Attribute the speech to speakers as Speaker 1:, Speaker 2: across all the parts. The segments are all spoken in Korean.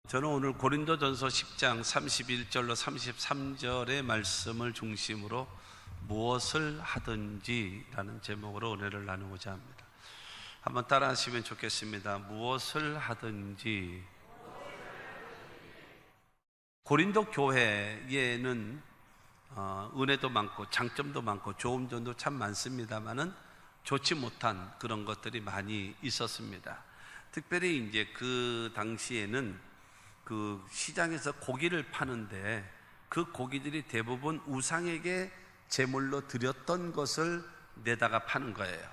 Speaker 1: 저는 오늘 고린도전서 10장 31절로 33절의 말씀을 중심으로 무엇을 하든지라는 제목으로 은혜를 나누고자 합니다. 한번 따라 하시면 좋겠습니다. 무엇을 하든지. 고린도 교회에는 은혜도 많고 장점도 많고 좋은 점도 참 많습니다만은 좋지 못한 그런 것들이 많이 있었습니다. 특별히 이제 그 당시에는 그 시장에서 고기를 파는데 그 고기들이 대부분 우상에게 제물로 드렸던 것을 내다가 파는 거예요.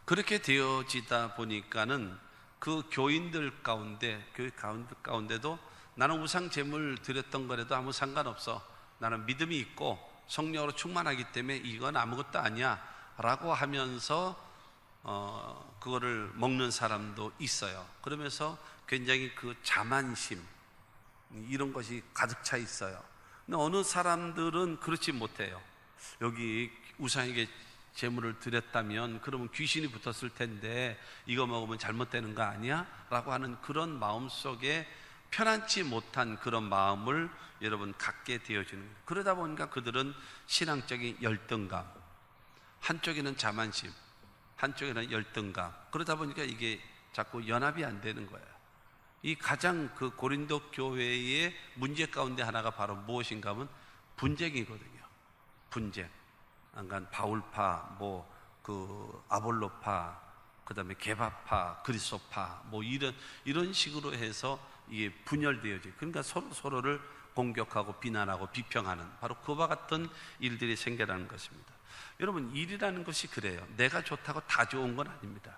Speaker 1: 그렇게 되어지다 보니까는 그 교인들 가운데도 나는 우상 제물 드렸던 거라도 아무 상관없어, 나는 믿음이 있고 성령으로 충만하기 때문에 이건 아무것도 아니야 라고 하면서 그거를 먹는 사람도 있어요. 그러면서 굉장히 그 자만심 이런 것이 가득 차 있어요. 근데 어느 사람들은 그렇지 못해요. 여기 우상에게 제물을 드렸다면 그러면 귀신이 붙었을 텐데 이거 먹으면 잘못되는 거 아니야? 라고 하는 그런 마음 속에 편안치 못한 그런 마음을 여러분 갖게 되어지는 거예요. 그러다 보니까 그들은 신앙적인 열등감, 한쪽에는 자만심, 한쪽에는 열등감, 그러다 보니까 이게 자꾸 연합이 안 되는 거예요. 이 가장 그 고린도 교회의 문제 가운데 하나가 바로 무엇인가 하면 분쟁이거든요. 분쟁. 그러니까 바울파, 그 아볼로파, 그 다음에 게바파, 그리스도파, 이런 식으로 해서 이게 분열되어져요. 그러니까 서로를 공격하고 비난하고 비평하는 바로 그와 같은 일들이 생겨나는 것입니다. 여러분, 일이라는 것이 그래요. 내가 좋다고 다 좋은 건 아닙니다.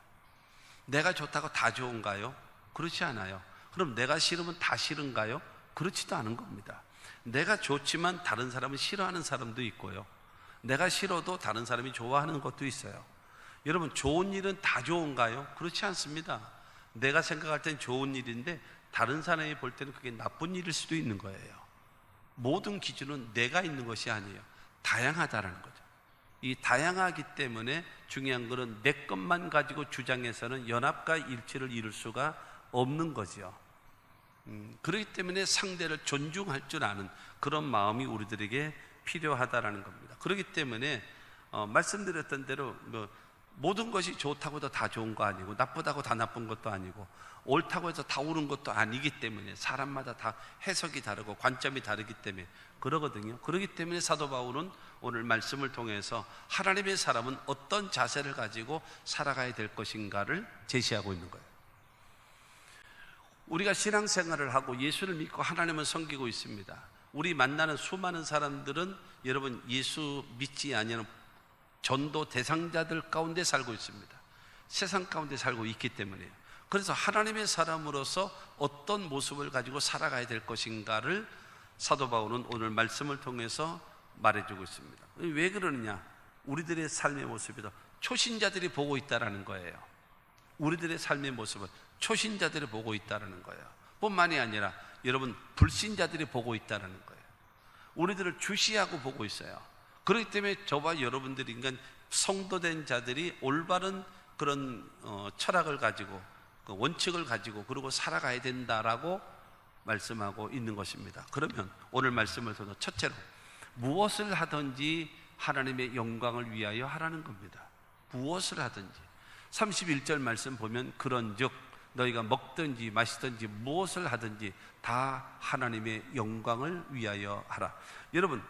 Speaker 1: 내가 좋다고 다 좋은가요? 그렇지 않아요. 그럼 내가 싫으면 다 싫은가요? 그렇지도 않은 겁니다. 내가 좋지만 다른 사람은 싫어하는 사람도 있고요, 내가 싫어도 다른 사람이 좋아하는 것도 있어요. 여러분, 좋은 일은 다 좋은가요? 그렇지 않습니다. 내가 생각할 땐 좋은 일인데 다른 사람이 볼 때는 그게 나쁜 일일 수도 있는 거예요. 모든 기준은 내가 있는 것이 아니에요. 다양하다라는 거죠. 이 다양하기 때문에 중요한 것은 내 것만 가지고 주장해서는 연합과 일치를 이룰 수가 없는 거죠. 그렇기 때문에 상대를 존중할 줄 아는 그런 마음이 우리들에게 필요하다라는 겁니다. 그렇기 때문에 말씀드렸던 대로 모든 것이 좋다고 해서 다 좋은 거 아니고 나쁘다고 다 나쁜 것도 아니고 옳다고 해서 다 옳은 것도 아니기 때문에 사람마다 다 해석이 다르고 관점이 다르기 때문에 그러거든요. 그렇기 때문에 사도 바울은 오늘 말씀을 통해서 하나님의 사람은 어떤 자세를 가지고 살아가야 될 것인가를 제시하고 있는 거예요. 우리가 신앙생활을 하고 예수를 믿고 하나님을 섬기고 있습니다. 우리 만나는 수많은 사람들은 여러분 예수 믿지 아니하는 전도 대상자들 가운데 살고 있습니다. 세상 가운데 살고 있기 때문에요. 그래서 하나님의 사람으로서 어떤 모습을 가지고 살아가야 될 것인가를 사도 바울은 오늘 말씀을 통해서 말해주고 있습니다. 왜 그러느냐? 우리들의 삶의 모습이다. 초신자들이 보고 있다라는 거예요. 우리들의 삶의 모습을 초신자들이 보고 있다라는 거예요. 뿐만이 아니라 여러분 불신자들이 보고 있다라는 거예요. 우리들을 주시하고 보고 있어요. 그렇기 때문에 저와 여러분들이 인간 성도된 자들이 올바른 그런 철학을 가지고 그 원칙을 가지고 그러고 살아가야 된다라고 말씀하고 있는 것입니다. 그러면 오늘 말씀을 통해서 첫째로 무엇을 하든지 하나님의 영광을 위하여 하라는 겁니다. 무엇을 하든지 31절 말씀 보면 그런즉 너희가 먹든지 마시든지 무엇을 하든지 다 하나님의 영광을 위하여 하라. 여러분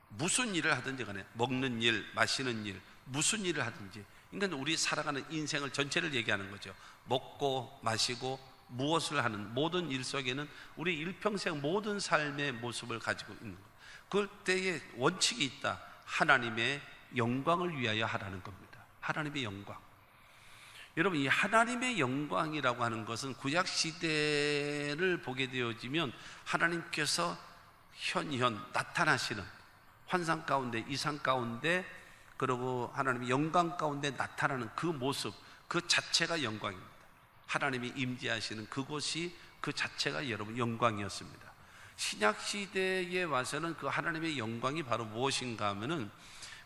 Speaker 1: 무슨 일을 하든지 간에 먹는 일, 마시는 일, 무슨 일을 하든지 그러니까 우리 살아가는 인생을 전체를 얘기하는 거죠. 먹고 마시고 무엇을 하는 모든 일 속에는 우리 일평생 모든 삶의 모습을 가지고 있는 거예요. 그럴 때에 원칙이 있다. 하나님의 영광을 위하여 하라는 겁니다. 하나님의 영광. 여러분 이 하나님의 영광이라고 하는 것은 구약시대를 보게 되어지면 하나님께서 현현 나타나시는 환상 가운데 이상 가운데 그리고 하나님의 영광 가운데 나타나는 그 모습 그 자체가 영광입니다. 하나님이 임재하시는 그곳이 그 자체가 여러분 영광이었습니다. 신약시대에 와서는 그 하나님의 영광이 바로 무엇인가 하면은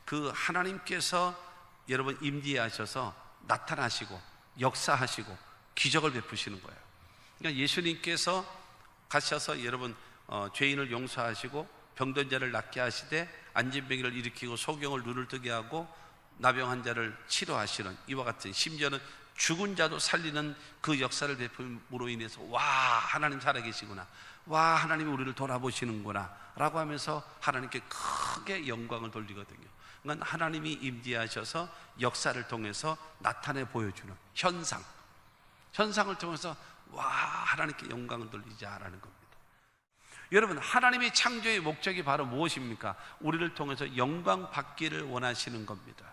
Speaker 1: 그 하나님께서 여러분 임재하셔서 나타나시고 역사하시고 기적을 베푸시는 거예요. 그러니까 예수님께서 가셔서 여러분 죄인을 용서하시고 병든 자를 낫게 하시되 안진뱅이를 일으키고 소경을 눈을 뜨게 하고 나병 환자를 치료하시는 이와 같은, 심지어는 죽은 자도 살리는 그 역사를 베풀므로 인해서 와, 하나님 살아계시구나, 와, 하나님이 우리를 돌아보시는구나 라고 하면서 하나님께 크게 영광을 돌리거든요. 그러니까 하나님이 임재하셔서 역사를 통해서 나타내 보여주는 현상을 통해서 와, 하나님께 영광을 돌리자라는 겁니다. 여러분, 하나님의 창조의 목적이 바로 무엇입니까? 우리를 통해서 영광 받기를 원하시는 겁니다.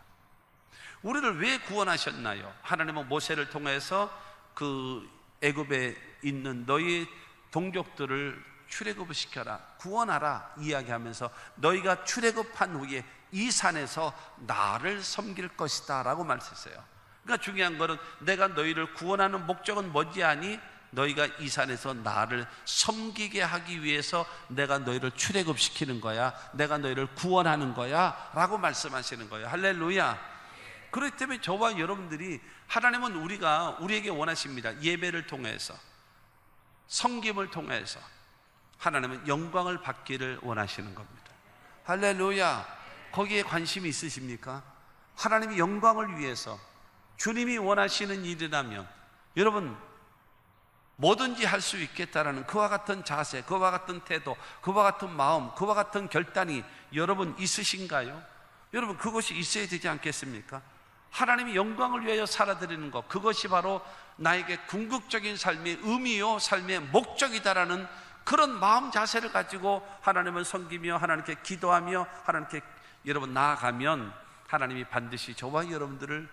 Speaker 1: 우리를 왜 구원하셨나요? 하나님은 모세를 통해서 그 애굽에 있는 너희 동족들을 출애굽을 시켜라, 구원하라 이야기하면서 너희가 출애굽한 후에 이 산에서 나를 섬길 것이다 라고 말했어요. 그러니까 중요한 것은 내가 너희를 구원하는 목적은 뭔지 아니? 너희가 이 산에서 나를 섬기게 하기 위해서 내가 너희를 출애굽시키는 거야, 내가 너희를 구원하는 거야 라고 말씀하시는 거예요. 할렐루야. 그렇기 때문에 저와 여러분들이, 하나님은 우리에게 원하십니다. 예배를 통해서, 섬김을 통해서 하나님은 영광을 받기를 원하시는 겁니다. 할렐루야. 거기에 관심이 있으십니까? 하나님이 영광을 위해서 주님이 원하시는 일이라면 여러분 뭐든지 할 수 있겠다라는 그와 같은 자세, 그와 같은 태도, 그와 같은 마음, 그와 같은 결단이 여러분 있으신가요? 여러분 그것이 있어야 되지 않겠습니까? 하나님이 영광을 위하여 살아드리는 것, 그것이 바로 나에게 궁극적인 삶의 의미요, 삶의 목적이다라는 그런 마음 자세를 가지고 하나님을 섬기며 하나님께 기도하며 하나님께 여러분 나아가면 하나님이 반드시 저와 여러분들을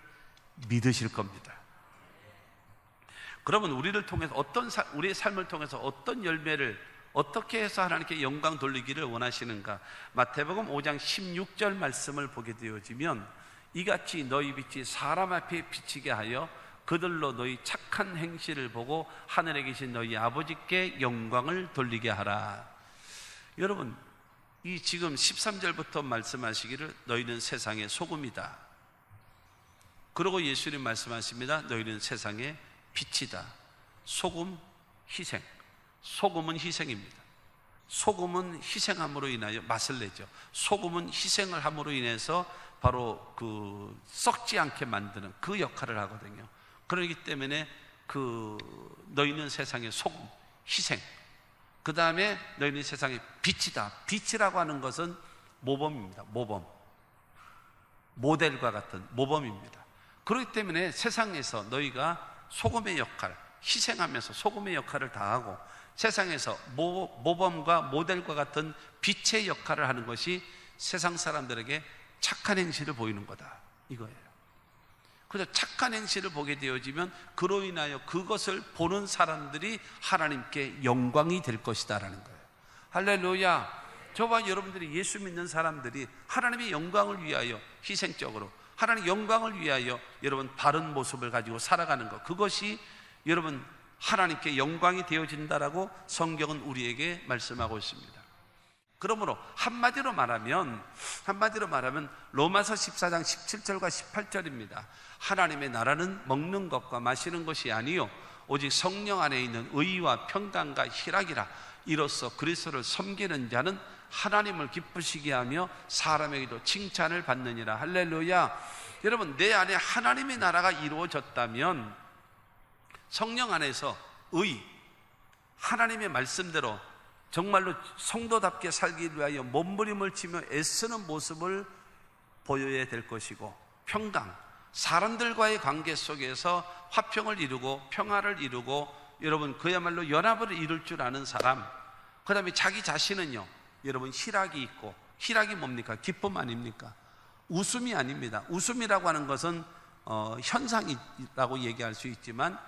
Speaker 1: 믿으실 겁니다. 그러면 우리를 통해서 우리의 삶을 통해서 어떤 열매를 어떻게 해서 하나님께 영광 돌리기를 원하시는가? 마태복음 5장 16절 말씀을 보게 되어지면 이같이 너희 빛이 사람 앞에 비치게 하여 그들로 너희 착한 행실을 보고 하늘에 계신 너희 아버지께 영광을 돌리게 하라. 여러분, 이 지금 13절부터 말씀하시기를 너희는 세상의 소금이다. 그러고 예수님 말씀하십니다. 너희는 세상의 빛이다. 소금, 희생. 소금은 희생입니다. 소금은 희생함으로 인하여 맛을 내죠. 소금은 희생을 함으로 인해서 바로 그 썩지 않게 만드는 그 역할을 하거든요. 그렇기 때문에 너희는 세상의 소금, 희생. 그 다음에 너희는 세상의 빛이다. 빛이라고 하는 것은 모범입니다. 모범. 모델과 같은 모범입니다. 그렇기 때문에 세상에서 너희가 소금의 역할, 희생하면서 소금의 역할을 다하고 세상에서 모범과 모델과 같은 빛의 역할을 하는 것이 세상 사람들에게 착한 행실을 보이는 거다, 이거예요. 그래서 착한 행실을 보게 되어지면 그로 인하여 그것을 보는 사람들이 하나님께 영광이 될 것이다 라는 거예요. 할렐루야. 저와 여러분들이 예수 믿는 사람들이 하나님의 영광을 위하여 희생적으로 하나님의 영광을 위하여 여러분 바른 모습을 가지고 살아가는 것, 그것이 여러분 하나님께 영광이 되어진다라고 성경은 우리에게 말씀하고 있습니다. 그러므로 한마디로 말하면 로마서 14장 17절과 18절입니다. 하나님의 나라는 먹는 것과 마시는 것이 아니요 오직 성령 안에 있는 의와 평강과 희락이라. 이로써 그리스도를 섬기는 자는 하나님을 기쁘시게 하며 사람에게도 칭찬을 받느니라. 할렐루야. 여러분, 내 안에 하나님의 나라가 이루어졌다면 성령 안에서 하나님의 말씀대로 정말로 성도답게 살기 위하여 몸부림을 치며 애쓰는 모습을 보여야 될 것이고, 평강, 사람들과의 관계 속에서 화평을 이루고 평화를 이루고 여러분 그야말로 연합을 이룰 줄 아는 사람, 그 다음에 자기 자신은요 여러분 희락이 있고, 희락이 뭡니까? 기쁨 아닙니까? 웃음이 아닙니다. 웃음이라고 하는 것은 현상이라고 얘기할 수 있지만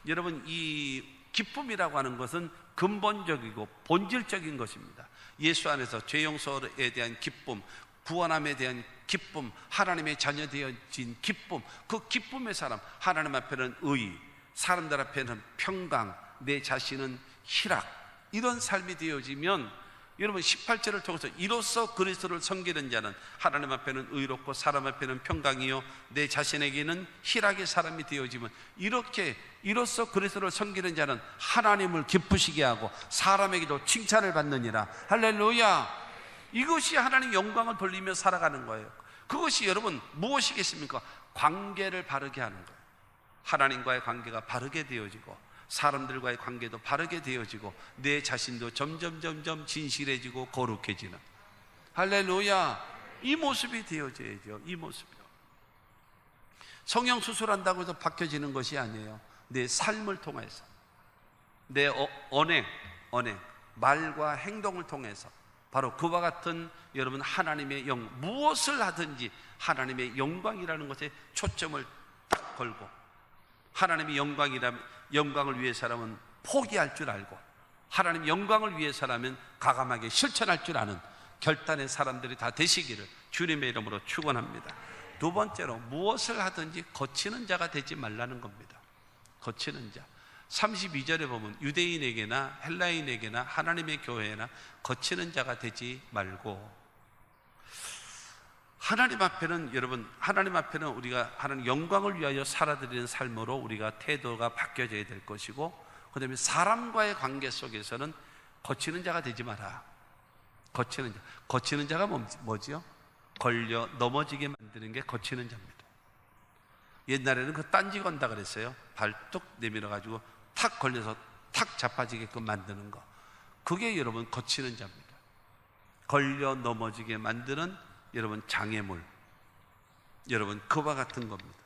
Speaker 1: 여러분 이 기쁨이라고 하는 것은 근본적이고 본질적인 것입니다. 예수 안에서 죄 용서에 대한 기쁨, 구원함에 대한 기쁨, 하나님의 자녀 되어진 기쁨, 그 기쁨의 사람, 하나님 앞에는 의, 사람들 앞에는 평강, 내 자신은 희락, 이런 삶이 되어지면 여러분 18절을 통해서 이로써 그리스도를 섬기는 자는 하나님 앞에는 의롭고 사람 앞에는 평강이요 내 자신에게는 희락의 사람이 되어지면, 이렇게 이로써 그리스도를 섬기는 자는 하나님을 기쁘시게 하고 사람에게도 칭찬을 받느니라. 할렐루야. 이것이 하나님 영광을 돌리며 살아가는 거예요. 그것이 여러분 무엇이겠습니까? 관계를 바르게 하는 거예요. 하나님과의 관계가 바르게 되어지고 사람들과의 관계도 바르게 되어지고 내 자신도 점점 진실해지고 거룩해지는, 할렐루야. 이 모습이 되어져야죠. 이 모습이요. 성형 수술한다고 해서 바뀌어지는 것이 아니에요. 내 삶을 통해서, 내 언행, 말과 행동을 통해서 바로 그와 같은 여러분 하나님의 무엇을 하든지 하나님의 영광이라는 것에 초점을 딱 걸고, 하나님의 영광을 위해서라면 포기할 줄 알고 하나님 영광을 위해서라면 과감하게 실천할 줄 아는 결단의 사람들이 다 되시기를 주님의 이름으로 축원합니다. 두 번째로 무엇을 하든지 거치는 자가 되지 말라는 겁니다. 거치는 자. 32절에 보면 유대인에게나 헬라인에게나 하나님의 교회나 거치는 자가 되지 말고, 하나님 앞에는 여러분, 하나님 앞에는 우리가 하나님 영광을 위하여 살아드리는 삶으로 우리가 태도가 바뀌어져야 될 것이고, 그 다음에 사람과의 관계 속에서는 거치는 자가 되지 마라. 거치는 자가 뭐지요? 걸려 넘어지게 만드는 게 거치는 자입니다. 옛날에는 그 딴지 건다 그랬어요. 발뚝 내밀어 가지고 탁 걸려서 탁 자빠지게끔 만드는 거, 그게 여러분 거치는 자입니다. 걸려 넘어지게 만드는 여러분 장애물, 여러분 그와 같은 겁니다.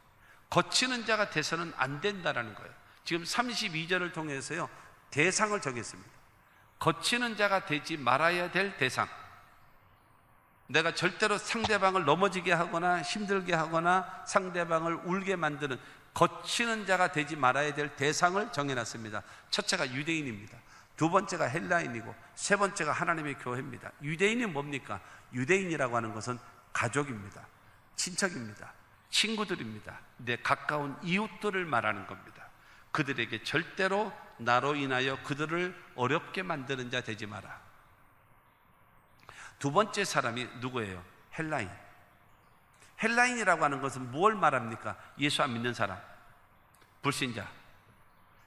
Speaker 1: 거치는 자가 돼서는 안 된다라는 거예요. 지금 32절을 통해서요 대상을 정했습니다. 거치는 자가 되지 말아야 될 대상, 내가 절대로 상대방을 넘어지게 하거나 힘들게 하거나 상대방을 울게 만드는 거치는 자가 되지 말아야 될 대상을 정해놨습니다. 첫째가 유대인입니다. 두 번째가 헬라인이고 세 번째가 하나님의 교회입니다. 유대인이 뭡니까? 유대인이라고 하는 것은 가족입니다. 친척입니다. 친구들입니다. 내 가까운 이웃들을 말하는 겁니다. 그들에게 절대로 나로 인하여 그들을 어렵게 만드는 자 되지 마라. 두 번째 사람이 누구예요? 헬라인. 헬라인이라고 하는 것은 뭘 말합니까? 예수 안 믿는 사람, 불신자,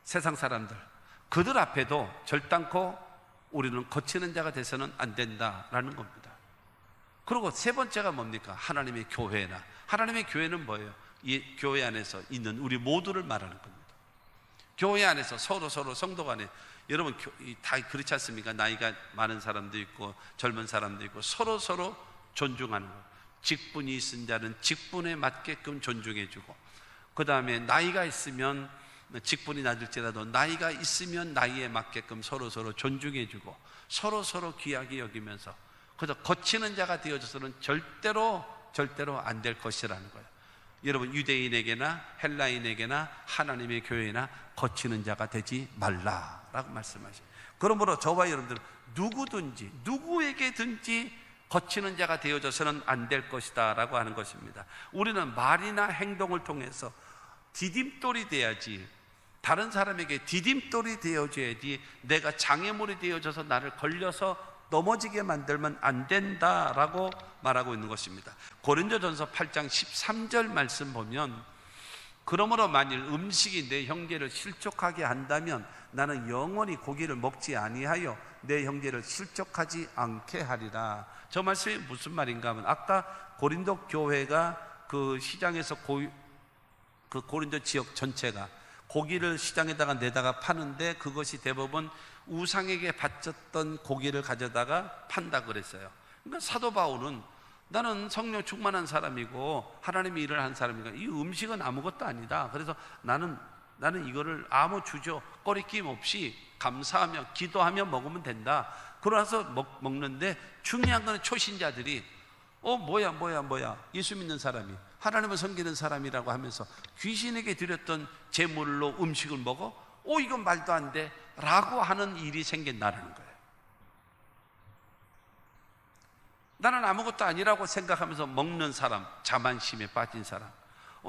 Speaker 1: 세상 사람들, 그들 앞에도 절단코 우리는 거치는 자가 돼서는 안 된다라는 겁니다. 그리고 세 번째가 뭡니까? 하나님의 교회나, 하나님의 교회는 뭐예요? 이 교회 안에서 있는 우리 모두를 말하는 겁니다. 교회 안에서 서로 성도 간에, 여러분 다 그렇지 않습니까? 나이가 많은 사람도 있고 젊은 사람도 있고 서로 존중하는 거. 직분이 있은 자는 직분에 맞게끔 존중해주고, 그 다음에 나이가 있으면 직분이 낮을지라도 나이가 있으면 나이에 맞게끔 서로 존중해주고 서로 귀하게 여기면서, 그래서 거치는 자가 되어져서는 절대로 안 될 것이라는 거예요. 여러분 유대인에게나 헬라인에게나 하나님의 교회나 거치는 자가 되지 말라라고 말씀하셔요. 그러므로 저와 여러분들 누구든지 누구에게든지 거치는 자가 되어져서는 안 될 것이다 라고 하는 것입니다. 우리는 말이나 행동을 통해서 디딤돌이 돼야지, 다른 사람에게 디딤돌이 되어줘야지, 내가 장애물이 되어져서 나를 걸려서 넘어지게 만들면 안 된다라고 말하고 있는 것입니다. 고린도전서 8장 13절 말씀 보면, 그러므로 만일 음식이 내 형제를 실족하게 한다면 나는 영원히 고기를 먹지 아니하여 내 형제를 실족하지 않게 하리라. 저 말씀이 무슨 말인가 하면, 아까 고린도 교회가 그 시장에서 그 고린도 지역 전체가 고기를 시장에다가 내다가 파는데, 그것이 대부분 우상에게 바쳤던 고기를 가져다가 판다 그랬어요. 그러니까 사도 바울은 나는 성령 충만한 사람이고 하나님의 일을 한 사람이니까 이 음식은 아무것도 아니다. 그래서 나는 이거를 아무 주저 꺼리낌 없이 감사하며 기도하며 먹으면 된다. 그러나서 먹는데, 중요한 건 초신자들이 뭐야 예수 믿는 사람이, 하나님을 섬기는 사람이라고 하면서 귀신에게 드렸던 제물로 음식을 먹어? 이건 말도 안 돼 라고 하는 일이 생긴다는 거예요. 나는 아무것도 아니라고 생각하면서 먹는 사람, 자만심에 빠진 사람,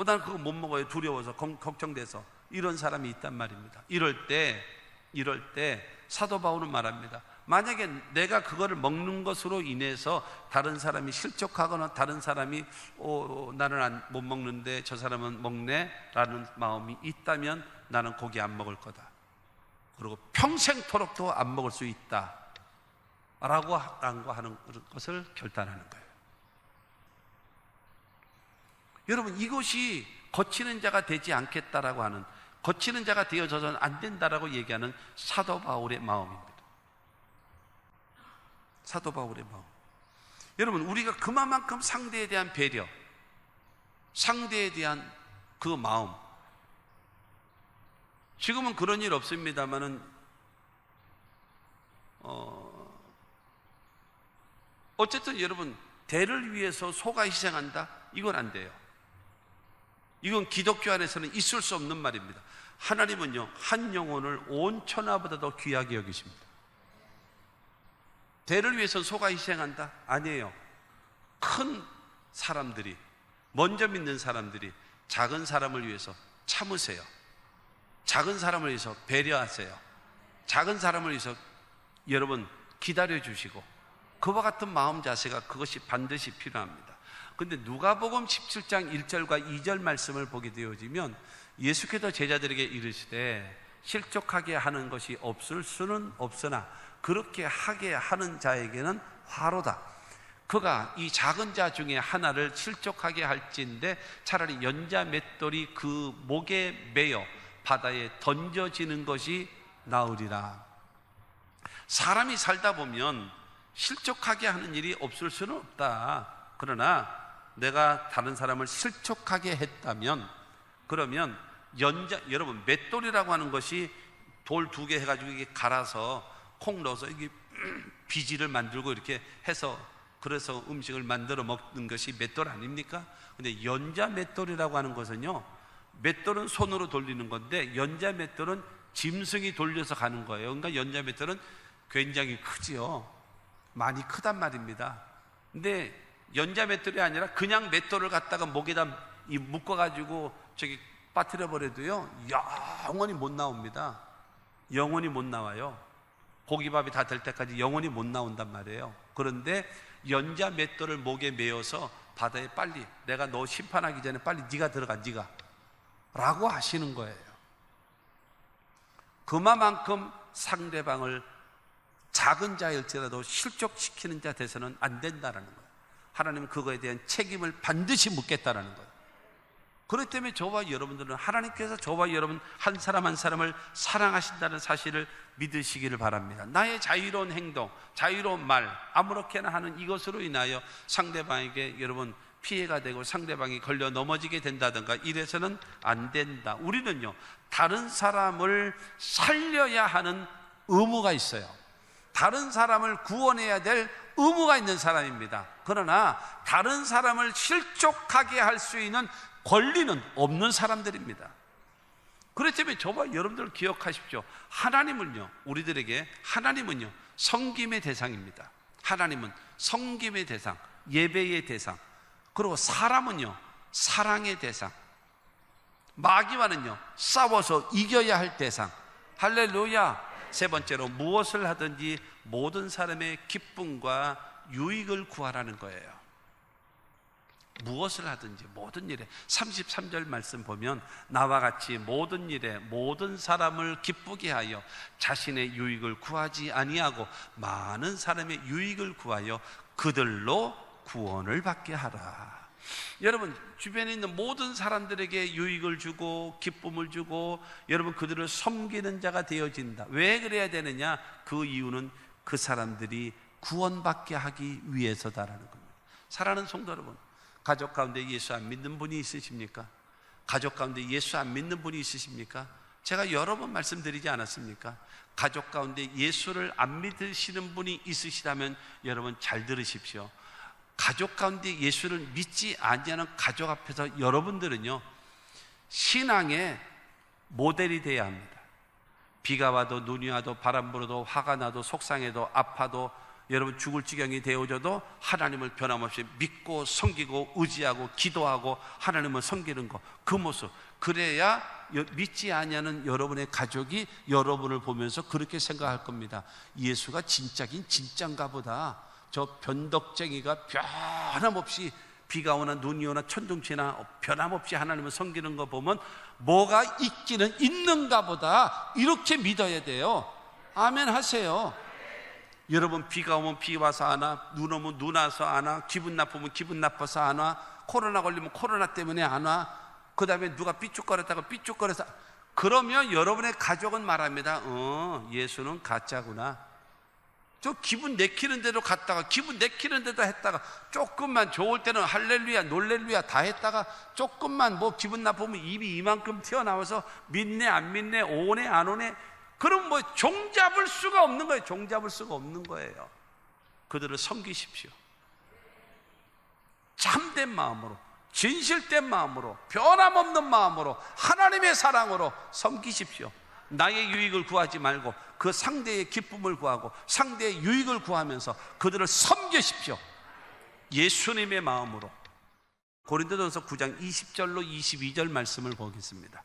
Speaker 1: 난 그거 못 먹어요, 두려워서 걱정돼서, 이런 사람이 있단 말입니다. 이럴 때 사도 바울은 말합니다. 만약에 내가 그거를 먹는 것으로 인해서 다른 사람이 실족하거나 다른 사람이 나는 못 먹는데 저 사람은 먹네 라는 마음이 있다면 나는 고기 안 먹을 거다, 그리고 평생토록도 안 먹을 수 있다 라고 하는 것을 결단하는 거예요. 여러분, 이것이 거치는 자가 되지 않겠다라고 하는, 거치는 자가 되어져서는 안 된다라고 얘기하는 사도 바울의 마음입니다. 사도 바울의 마음. 여러분, 우리가 그만큼 상대에 대한 배려, 상대에 대한 그 마음, 지금은 그런 일 없습니다만은 어쨌든 여러분, 대를 위해서 소가 희생한다? 이건 안 돼요. 이건 기독교 안에서는 있을 수 없는 말입니다. 하나님은요, 한 영혼을 온 천하보다도 귀하게 여기십니다. 대를 위해서 소가 희생한다? 아니에요. 큰 사람들이, 먼저 믿는 사람들이 작은 사람을 위해서 참으세요. 작은 사람을 위해서 배려하세요. 작은 사람을 위해서 여러분 기다려주시고, 그와 같은 마음 자세가 그것이 반드시 필요합니다. 근데 누가복음 17장 1절과 2절 말씀을 보게 되어지면 예수께서 제자들에게 이르시되 실족하게 하는 것이 없을 수는 없으나 그렇게 하게 하는 자에게는 화로다. 그가 이 작은 자 중에 하나를 실족하게 할진대 차라리 연자 맷돌이 그 목에 매여 바다에 던져지는 것이 나으리라. 사람이 살다 보면 실족하게 하는 일이 없을 수는 없다. 그러나 내가 다른 사람을 실족하게 했다면, 그러면 여러분, 맷돌이라고 하는 것이 돌 2개 해가지고 이게 갈아서 콩 넣어서 이게 비지를 만들고 이렇게 해서 그래서 음식을 만들어 먹는 것이 맷돌 아닙니까? 근데 연자 맷돌이라고 하는 것은요, 맷돌은 손으로 돌리는 건데 연자 맷돌은 짐승이 돌려서 가는 거예요. 그러니까 연자 맷돌은 굉장히 크지요. 많이 크단 말입니다. 근데 연자 맷돌이 아니라 그냥 맷돌을 갖다가 목에다 묶어가지고 저기 빠뜨려 버려도요, 영원히 못 나옵니다. 영원히 못 나와요. 고기밥이 다 될 때까지 영원히 못 나온단 말이에요. 그런데 연자 맷돌을 목에 메어서 바다에 빨리, 내가 너 심판하기 전에 빨리 네가 들어가, 네가 라고 하시는 거예요. 그만큼 상대방을 작은 자일지라도 실족시키는 자 돼서는 안 된다는 거예요. 하나님은 그거에 대한 책임을 반드시 묻겠다는 거예요. 그렇기 때문에 저와 여러분들은 하나님께서 저와 여러분 한 사람 한 사람을 사랑하신다는 사실을 믿으시기를 바랍니다. 나의 자유로운 행동, 자유로운 말, 아무렇게나 하는 이것으로 인하여 상대방에게 여러분 피해가 되고 상대방이 걸려 넘어지게 된다든가 이래서는 안 된다. 우리는요, 다른 사람을 살려야 하는 의무가 있어요. 다른 사람을 구원해야 될 의무가 있는 사람입니다. 그러나 다른 사람을 실족하게 할 수 있는 권리는 없는 사람들입니다. 그렇기 때문에 저와 여러분들 기억하십시오. 하나님은요, 우리들에게 하나님은요 섬김의 대상입니다. 하나님은 섬김의 대상, 예배의 대상, 그리고 사람은요 사랑의 대상, 마귀와는요 싸워서 이겨야 할 대상. 할렐루야. 세 번째로 무엇을 하든지 모든 사람의 기쁨과 유익을 구하라는 거예요. 무엇을 하든지 모든 일에 33절 말씀 보면 나와 같이 모든 일에 모든 사람을 기쁘게 하여 자신의 유익을 구하지 아니하고 많은 사람의 유익을 구하여 그들로 구원을 받게 하라. 여러분 주변에 있는 모든 사람들에게 유익을 주고 기쁨을 주고 여러분 그들을 섬기는 자가 되어진다. 왜 그래야 되느냐? 그 이유는 그 사람들이 구원받게 하기 위해서다라는 겁니다. 사랑하는 성도 여러분, 가족 가운데 예수 안 믿는 분이 있으십니까? 가족 가운데 예수 안 믿는 분이 있으십니까? 제가 여러 번 말씀드리지 않았습니까? 가족 가운데 예수를 안 믿으시는 분이 있으시다면 여러분 잘 들으십시오. 가족 가운데 예수를 믿지 아니하는 가족 앞에서 여러분들은요 신앙의 모델이 되어야 합니다. 비가 와도 눈이 와도 바람 불어도 화가 나도 속상해도 아파도 여러분 죽을 지경이 되어져도 하나님을 변함없이 믿고 섬기고 의지하고 기도하고 하나님을 섬기는 것, 그 모습, 그래야 믿지 아니하는 여러분의 가족이 여러분을 보면서 그렇게 생각할 겁니다. 예수가 진짜긴 진짠가 보다. 저 변덕쟁이가 변함없이 비가 오나 눈이 오나 천둥치나 변함없이 하나님을 섬기는 거 보면 뭐가 있기는 있는가 보다, 이렇게 믿어야 돼요. 아멘 하세요. 여러분, 비가 오면 비 와서 안 와, 눈 오면 눈 와서 안 와, 기분 나쁘면 기분 나빠서 안 와, 코로나 걸리면 코로나 때문에 안 와, 그 다음에 누가 삐죽거렸다가 삐죽거려서, 그러면 여러분의 가족은 말합니다. 예수는 가짜구나. 저 기분 내키는 대로 갔다가 기분 내키는 대로 했다가, 조금만 좋을 때는 할렐루야 놀렐루야 다 했다가, 조금만 뭐 기분 나쁘면 입이 이만큼 튀어나와서 믿네 안 믿네 오네 안 오네, 그럼 뭐 종잡을 수가 없는 거예요. 종잡을 수가 없는 거예요. 그들을 섬기십시오. 참된 마음으로, 진실된 마음으로, 변함없는 마음으로, 하나님의 사랑으로 섬기십시오. 나의 유익을 구하지 말고 그 상대의 기쁨을 구하고 상대의 유익을 구하면서 그들을 섬기십시오. 예수님의 마음으로. 고린도전서 9장 20절로 22절 말씀을 보겠습니다.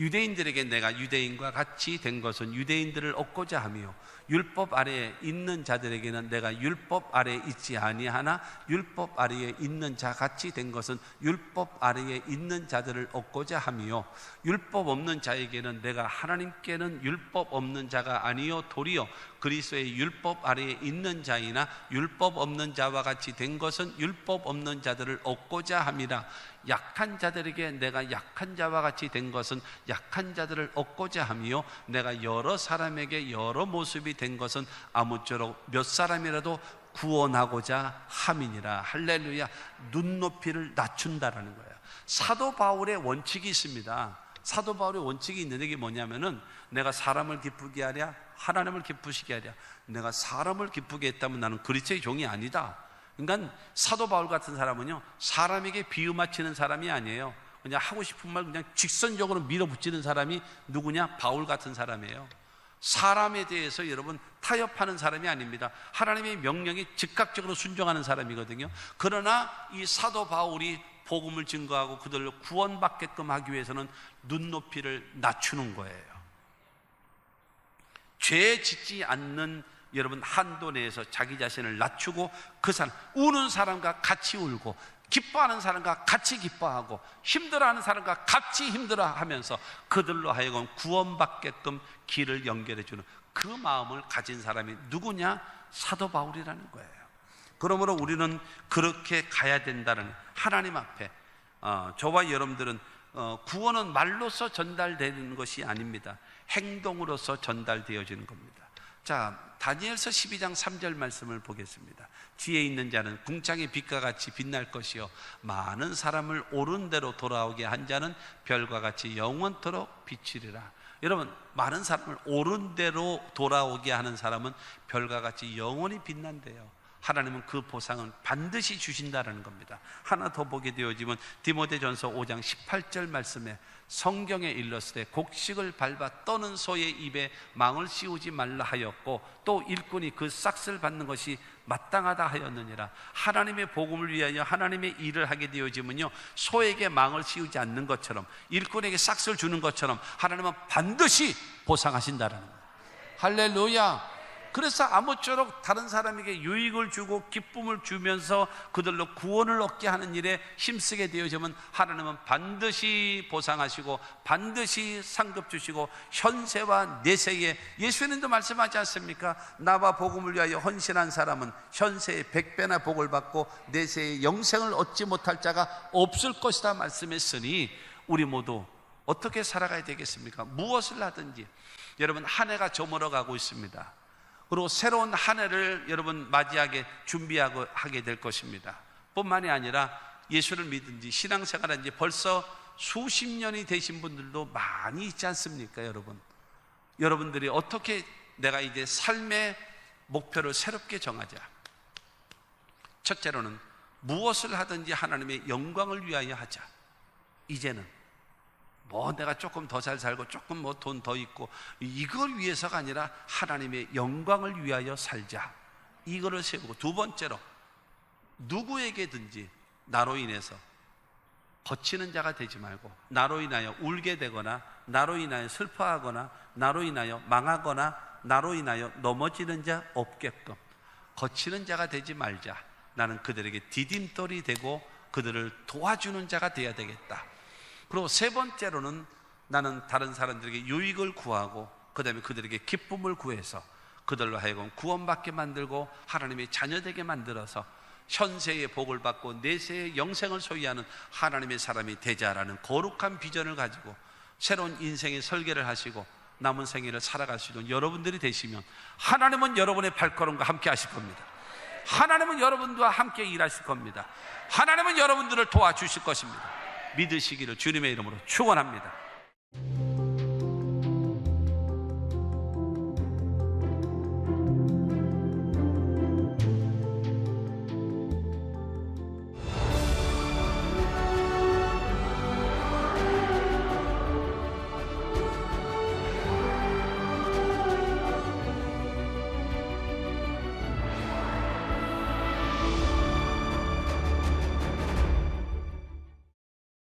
Speaker 1: 유대인들에게 내가 유대인과 같이 된 것은 유대인들을 얻고자 하며, 율법 아래에 있는 자들에게는 내가 율법 아래에 있지 아니하나 율법 아래에 있는 자 같이 된 것은 율법 아래에 있는 자들을 얻고자 하며, 율법 없는 자에게는 내가 하나님께는 율법 없는 자가 아니요 도리어 그리스도의 율법 아래에 있는 자이나 율법 없는 자와 같이 된 것은 율법 없는 자들을 얻고자 함이라. 약한 자들에게 내가 약한 자와 같이 된 것은 약한 자들을 얻고자 하며, 내가 여러 사람에게 여러 모습이 된 것은 아무쪼록 몇 사람이라도 구원하고자 함이니라. 할렐루야. 눈높이를 낮춘다라는 거예요. 사도 바울의 원칙이 있습니다. 사도 바울의 원칙이 있는데, 이게 뭐냐면은, 내가 사람을 기쁘게 하랴 하나님을 기쁘시게 하랴. 내가 사람을 기쁘게 했다면 나는 그리스도의 종이 아니다. 그러니까 사도 바울 같은 사람은요, 사람에게 비유 맞히는 사람이 아니에요. 그냥 하고 싶은 말 그냥 직선적으로 밀어붙이는 사람이 누구냐? 바울 같은 사람이에요. 사람에 대해서 여러분 타협하는 사람이 아닙니다. 하나님의 명령에 즉각적으로 순종하는 사람이거든요. 그러나 이 사도 바울이 복음을 증거하고 그들을 구원받게끔 하기 위해서는 눈높이를 낮추는 거예요. 죄 짓지 않는 여러분 한도 내에서 자기 자신을 낮추고, 그 사람, 우는 사람과 같이 울고 기뻐하는 사람과 같이 기뻐하고 힘들어하는 사람과 같이 힘들어하면서 그들로 하여금 구원받게끔 길을 연결해 주는 그 마음을 가진 사람이 누구냐? 사도 바울이라는 거예요. 그러므로 우리는 그렇게 가야 된다는, 하나님 앞에 저와 여러분들은 구원은 말로서 전달되는 것이 아닙니다. 행동으로서 전달되어지는 겁니다. 자, 다니엘서 12장 3절 말씀을 보겠습니다. 지혜 있는 자는 궁창의 빛과 같이 빛날 것이요, 많은 사람을 옳은 대로 돌아오게 한 자는 별과 같이 영원토록 비치리라. 여러분, 많은 사람을 옳은 대로 돌아오게 하는 사람은 별과 같이 영원히 빛난대요. 하나님은 그 보상은 반드시 주신다라는 겁니다. 하나 더 보게 되어지면 디모데전서 5장 18절 말씀에, 성경에 일렀으되 곡식을 밟아 떠는 소의 입에 망을 씌우지 말라 하였고, 또 일꾼이 그 싹을 받는 것이 마땅하다 하였느니라. 하나님의 복음을 위하여 하나님의 일을 하게 되어지면요, 소에게 망을 씌우지 않는 것처럼, 일꾼에게 싹을 주는 것처럼 하나님은 반드시 보상하신다라는 거예요. 할렐루야. 그래서 아무쪼록 다른 사람에게 유익을 주고 기쁨을 주면서 그들로 구원을 얻게 하는 일에 힘쓰게 되어지면 하나님은 반드시 보상하시고 반드시 상급 주시고, 현세와 내세에, 예수님도 말씀하지 않습니까? 나와 복음을 위하여 헌신한 사람은 현세에 100배나 복을 받고 내세에 영생을 얻지 못할 자가 없을 것이다 말씀했으니, 우리 모두 어떻게 살아가야 되겠습니까? 무엇을 하든지. 여러분, 한 해가 저물어 가고 있습니다. 그리고 새로운 한 해를 여러분 맞이하게 준비하고 하게 될 것입니다. 뿐만이 아니라 예수를 믿은 지, 신앙생활한 지 벌써 수십 년이 되신 분들도 많이 있지 않습니까? 여러분들이 어떻게 내가 이제 삶의 목표를 새롭게 정하자. 첫째로는 무엇을 하든지 하나님의 영광을 위하여 하자. 이제는 뭐 내가 조금 더 잘 살고 조금 뭐 돈 더 있고 이걸 위해서가 아니라 하나님의 영광을 위하여 살자, 이거를 세우고, 두 번째로 누구에게든지 나로 인해서 거치는 자가 되지 말고 나로 인하여 울게 되거나 나로 인하여 슬퍼하거나 나로 인하여 망하거나 나로 인하여 넘어지는 자 없게끔 거치는 자가 되지 말자. 나는 그들에게 디딤돌이 되고 그들을 도와주는 자가 되어야 되겠다. 그리고 세 번째로는 나는 다른 사람들에게 유익을 구하고 그 다음에 그들에게 기쁨을 구해서 그들로 하여금 구원받게 만들고 하나님의 자녀되게 만들어서 현세의 복을 받고 내세의 영생을 소유하는 하나님의 사람이 되자라는 거룩한 비전을 가지고 새로운 인생의 설계를 하시고 남은 생애를 살아갈 수 있는 여러분들이 되시면 하나님은 여러분의 발걸음과 함께 하실 겁니다. 하나님은 여러분들과 함께 일하실 겁니다. 하나님은 여러분들을 도와주실 것입니다. 믿으시기를 주님의 이름으로 축원합니다.